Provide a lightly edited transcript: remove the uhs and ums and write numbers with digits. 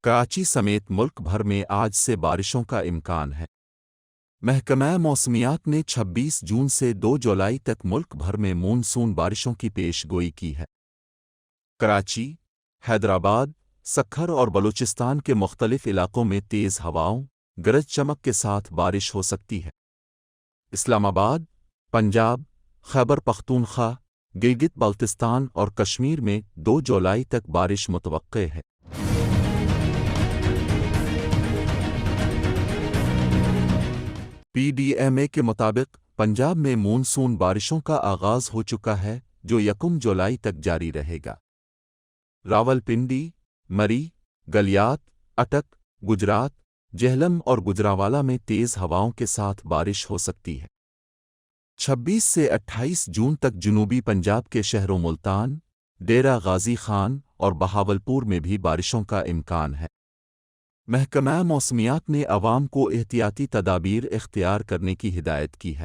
کراچی سمیت ملک بھر میں آج سے بارشوں کا امکان ہے۔ محکمہ موسمیات نے 26 جون سے 2 جولائی تک ملک بھر میں مونسون بارشوں کی پیش گوئی کی ہے۔ کراچی، حیدرآباد، سکھر اور بلوچستان کے مختلف علاقوں میں تیز ہواؤں، گرج چمک کے ساتھ بارش ہو سکتی ہے۔ اسلام آباد، پنجاب، خیبر پختونخوا، گلگت بلتستان اور کشمیر میں 2 جولائی تک بارش متوقع ہے۔ PDMA کے مطابق پنجاب میں مونسون بارشوں کا آغاز ہو چکا ہے جو 1 جولائی تک جاری رہے گا۔ راولپنڈی، مری، گلیات، اٹک، گجرات، جہلم اور گجرانوالہ میں تیز ہواؤں کے ساتھ بارش ہو سکتی ہے۔ 26 سے 28 جون تک جنوبی پنجاب کے شہروں ملتان، ڈیرہ غازی خان اور بہاولپور میں بھی بارشوں کا امکان ہے۔ محکمہ موسمیات نے عوام کو احتیاطی تدابیر اختیار کرنے کی ہدایت کی ہے۔